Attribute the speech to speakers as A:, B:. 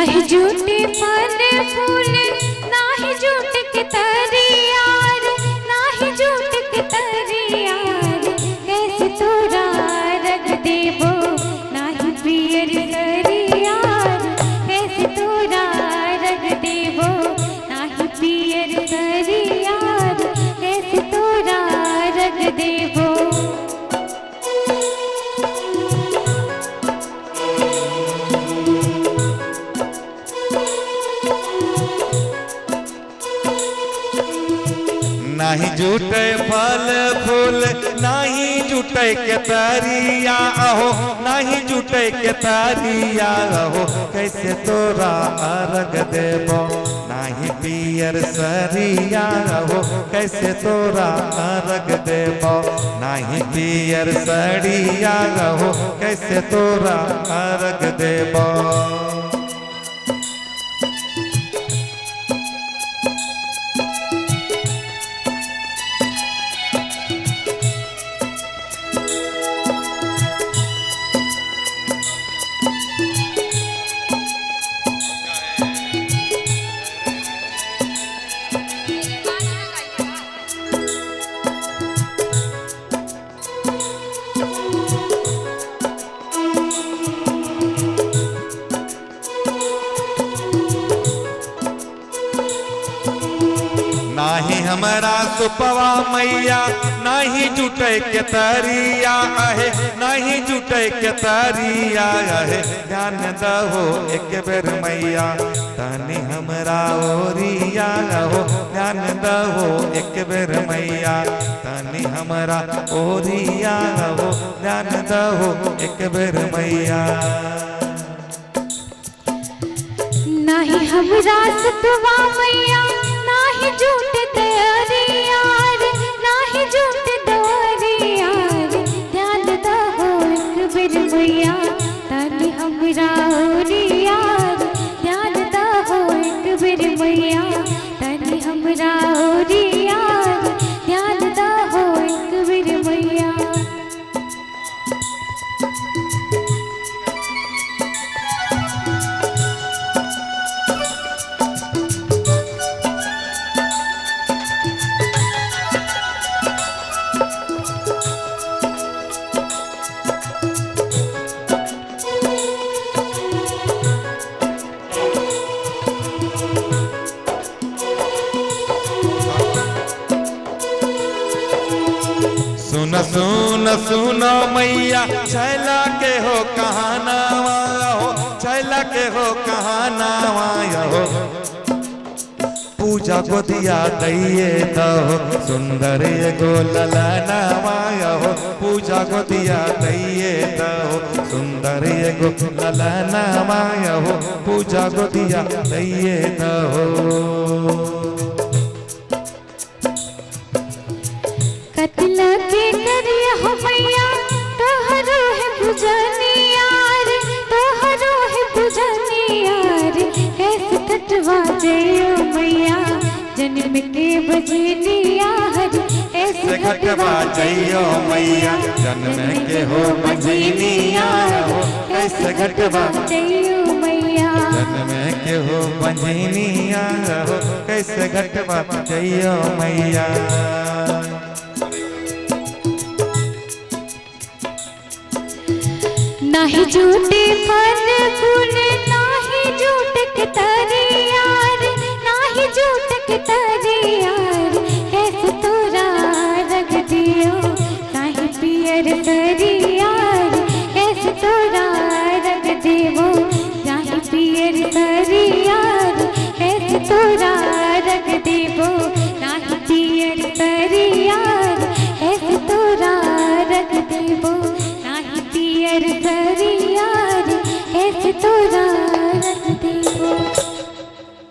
A: नाही झूठे फल फूल नाही झूठ के तरियार नाही झूठ के तरियार कैसे तोरा रख देबो नाही पियर तरियार कैसे तोरा रख देबो नाही पियर तरियार कैसे तोरा रख देबो।
B: नाही झूठे फल फूल नाही झूठे के तरिया अहो नाही झूठे के तरिया अहो कैसे तोरा अर्घ देबो नाही पियर सरिया अहो कैसे तोरा अर्घ देबो नाही पियर सरिया अहो कैसे तोरा अर्घ देबो। नाही हमरा सुपवा मैया नाही जुटे के तरिया आहे नाही जुटे के तरिया आहे ध्यान दहो एक बेर मैया तनी हमरा ओरिया हो ध्यान दहो एक बेर मैया तनी हमरा ओरिया हो ध्यान दहो एक बेर मैया।
A: नाही हमरा सुपवा मैया नाही झूठ तरियार नाही झूठ तरियार ध्यान दहो एक बेर मैया तनी हमरा ओरियार ध्यान दहो एक बेर मैया तनी हमरा ओरियार ध्यान दहो एक बेर मैया।
B: सुन सुन सुनो मैया छैला के हो कहानावा हो छैला के हो कहानावा हो पूजा गोदिया दैये दहो सुंदर एगो ललनावा हो पूजा गोदिया दैये दहो सुंदर एगो ललनावा हो पूजा गोदिया दैये दहो।
A: कतल के करिया हो मैया तोहरो है पूजनियार तोहरो है पूजनियार कैसे कटवा जइयो मैया जन्म के बजनियार ऐसे
B: कटवा जइयो मैया जन्म के हो बजनियार हो कैसे कटवा
A: जइयो मैया
B: जन्म के हो बजनियार हो कैसे कटवा जइयो मैया।
A: नाही झूठे फल फूल नाही झूठ के तरियार नाही झूठ के तरियार कैसे तोरा रख दियो नाही पियर तरियार कैसे तोरा रख देबो नाही पियर तरियार कैसे तोरा रख देबो नाही पियर तरियार कैसे तोरा रख देबो नाही पियर